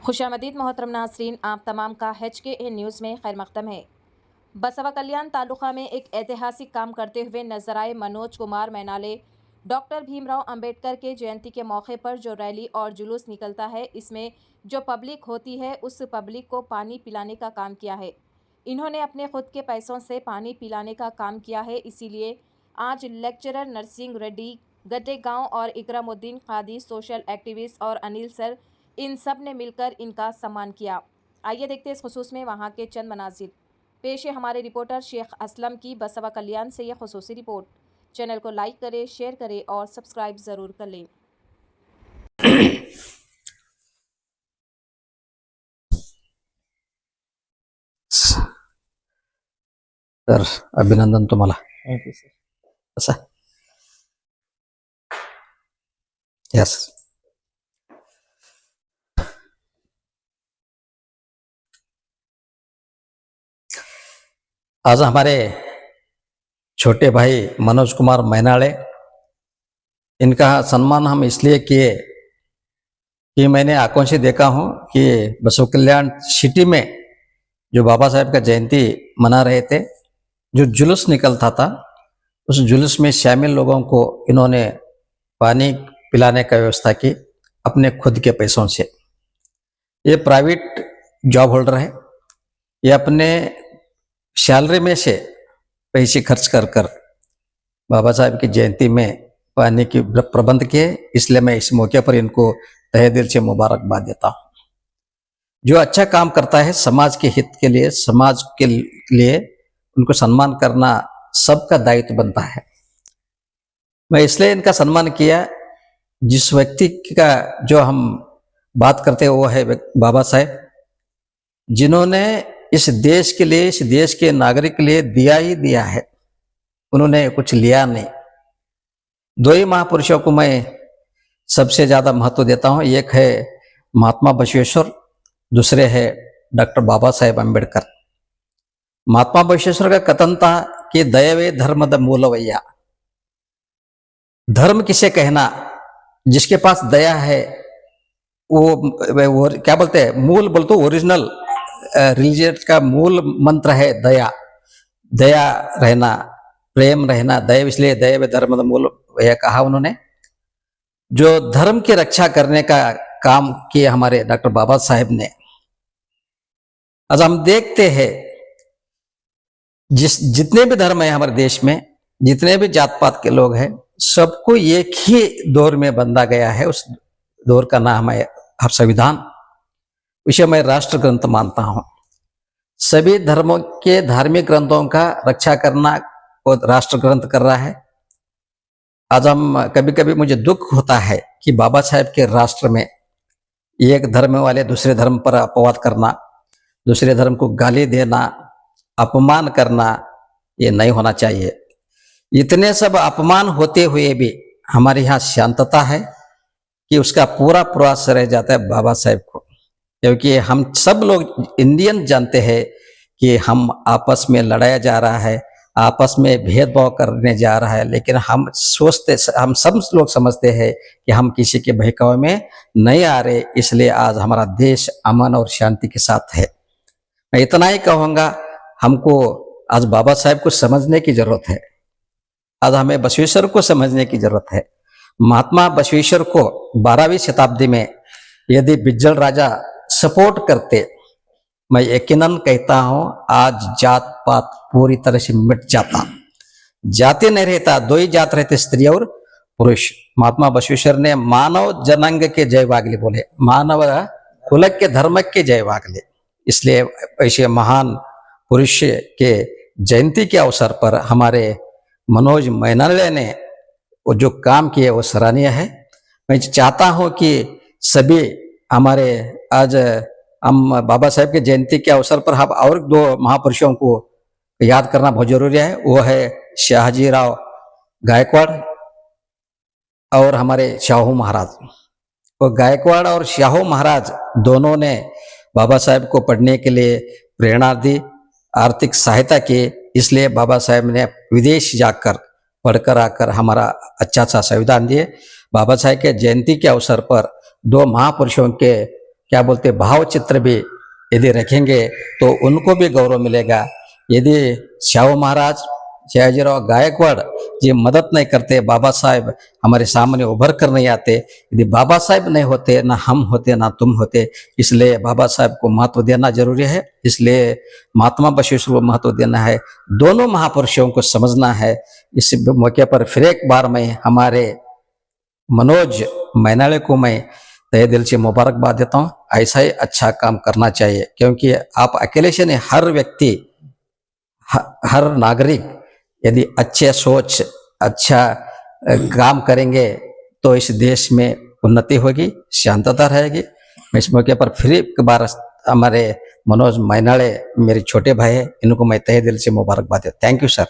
खुशामदीद मोहतरम नाज़रीन, आप तमाम का HKA न्यूज़ में खैर मक़दम है। बसवा कल्याण तालुका में एक ऐतिहासिक काम करते हुए नजर आए मनोज कुमार मैनाले। डॉक्टर भीमराव अंबेडकर के जयंती के मौके पर जो रैली और जुलूस निकलता है, इसमें जो पब्लिक होती है उस पब्लिक को पानी पिलाने का काम किया है। इन्होंने अपने खुद के पैसों से पानी पिलाने का काम किया है। इसीलिए आज लेक्चरर नरसिंह रेड्डी, गड्डे गांव और इकरामुद्दीन कादी, सोशल एक्टिविस्ट और अनिल सर, इन सब ने मिलकर इनका सम्मान किया। आइए देखते हैं इस खुसूस में वहाँ के चंद मनाजिर। पेश है हमारे रिपोर्टर शेख असलम की बसवा कल्याण से यह खुसूसी रिपोर्ट। चैनल को लाइक करें, शेयर करें और सब्सक्राइब ज़रूर कर लें। सर, अभिनंदन तुम्हाला। Thank you sir. असं यस। आज हमारे छोटे भाई मनोज कुमार मैनाले, इनका सम्मान हम इसलिए किए कि मैंने आंखों से देखा हूं कि बसवा कल्याण सिटी में जो बाबा साहेब का जयंती मना रहे थे, जो जुलूस निकलता था, उस जुलूस में शामिल लोगों को इन्होंने पानी पिलाने का व्यवस्था की अपने खुद के पैसों से। ये प्राइवेट जॉब होल्डर है, ये अपने सैलरी में से पैसे खर्च कर कर बाबा साहेब की जयंती में पानी की प्रबंध किए। इसलिए मैं इस मौके पर इनको तहे दिल से मुबारकबाद देता हूँ। जो अच्छा काम करता है समाज के हित के लिए, समाज के लिए उनको सम्मान करना सबका दायित्व बनता है। मैं इसलिए इनका सम्मान किया, जिस व्यक्ति का जो हम बात करते हैं वो है बाबा साहेब, जिन्होंने इस देश के लिए, इस देश के नागरिक के लिए दिया ही दिया है, उन्होंने कुछ लिया नहीं। दो ही महापुरुषों को मैं सबसे ज्यादा महत्व देता हूं। एक है महात्मा बसवेश्वर, दूसरे है डॉक्टर बाबा साहेब अम्बेडकर। महात्मा बसवेश्वर का कथन था कि दयवे धर्मद मूलवैया। धर्म किसे कहना? जिसके पास दया है वो क्या बोलते हैं, मूल बोलते ओरिजिनल रिलीजन का मूल मंत्र है दया। दया रहना, प्रेम रहना, दया, इसलिए दया धर्म मूल वह कहा उन्होंने। जो धर्म की रक्षा करने का काम किए हमारे डॉक्टर बाबा साहेब ने। आज हम देखते हैं जितने भी धर्म है हमारे देश में, जितने भी जात पात के लोग हैं, सबको एक ही दौर में बंधा गया है। उस दौर का नाम है संविधान। इसे मैं राष्ट्र ग्रंथ मानता हूं। सभी धर्मों के धार्मिक ग्रंथों का रक्षा करना वो राष्ट्र ग्रंथ कर रहा है। आज हम कभी कभी मुझे दुख होता है कि बाबा साहेब के राष्ट्र में एक धर्म वाले दूसरे धर्म पर अपवाद करना, दूसरे धर्म को गाली देना, अपमान करना, ये नहीं होना चाहिए। इतने सब अपमान होते हुए भी हमारे यहाँ शांतता है कि उसका पूरा प्रयास रह जाता है बाबा साहेब को। क्योंकि हम सब लोग इंडियन जानते हैं कि हम आपस में लड़ाया जा रहा है, आपस में भेदभाव करने जा रहा है, लेकिन हम सब लोग समझते हैं कि हम किसी के बहकावे में नहीं आ रहे। इसलिए आज हमारा देश अमन और शांति के साथ है। मैं इतना ही कहूँगा, हमको आज बाबा साहेब को समझने की जरूरत है। आज हमें बसवेश्वर को समझने की जरूरत है। महात्मा बसवेश्वर को 12वीं शताब्दी में यदि बिज्जल राजा सपोर्ट करते, मैं यकीनन कहता हूं आज जात पात पूरी तरह से मिट जाता। जाति नहीं रहता, दो ही जात रहते, स्त्री और पुरुष। महात्मा बसवेश्वर ने मानव जनांग के जय वागले बोले, मानव कुल के धर्म के जय वागले। इसलिए ऐसे महान पुरुष के जयंती के अवसर पर हमारे मनोज मैनाले ने वो जो काम किए वो सराहनीय है। मैं चाहता हूं कि सभी हमारे आज हम बाबा साहेब के जयंती के अवसर पर हम और दो महापुरुषों को याद करना बहुत जरूरी है। वो है शहाजीराव गायकवाड़ और हमारे शाहू महाराज। वो गायकवाड़ और शाहू महाराज दोनों ने बाबा साहेब को पढ़ने के लिए प्रेरणा दी, आर्थिक सहायता की। इसलिए बाबा साहेब ने विदेश जाकर पढ़कर आकर हमारा अच्छा सा संविधान दिए। बाबा साहेब के जयंती के अवसर पर दो महापुरुषों के क्या बोलते भाव चित्र भी यदि रखेंगे तो उनको भी गौरव मिलेगा। यदि श्याम महाराज सयाजीराव गायकवाड़ जी मदद नहीं करते, बाबा साहेब हमारे सामने उभर कर नहीं आते, यदि बाबा साहेब नहीं होते, ना हम होते ना तुम होते, इसलिए बाबा साहेब को महत्व देना जरूरी है। इसलिए महात्मा बसवेश्वर को महत्व देना है, दोनों महापुरुषों को समझना है। इस मौके पर फिर एक बार मैं हमारे मनोज मैनाले को मैं तहे दिल से मुबारकबाद देता हूँ। ऐसा ही अच्छा काम करना चाहिए, क्योंकि आप अकेले से नहीं, हर व्यक्ति हर नागरिक यदि अच्छे सोच अच्छा काम करेंगे तो इस देश में उन्नति होगी, शांतता रहेगी। मैं इस मौके पर फिर एक बार हमारे मनोज मैनाले मेरे छोटे भाई हैं, इनको मैं तहे दिल से मुबारकबाद देता हूं। Thank you sir.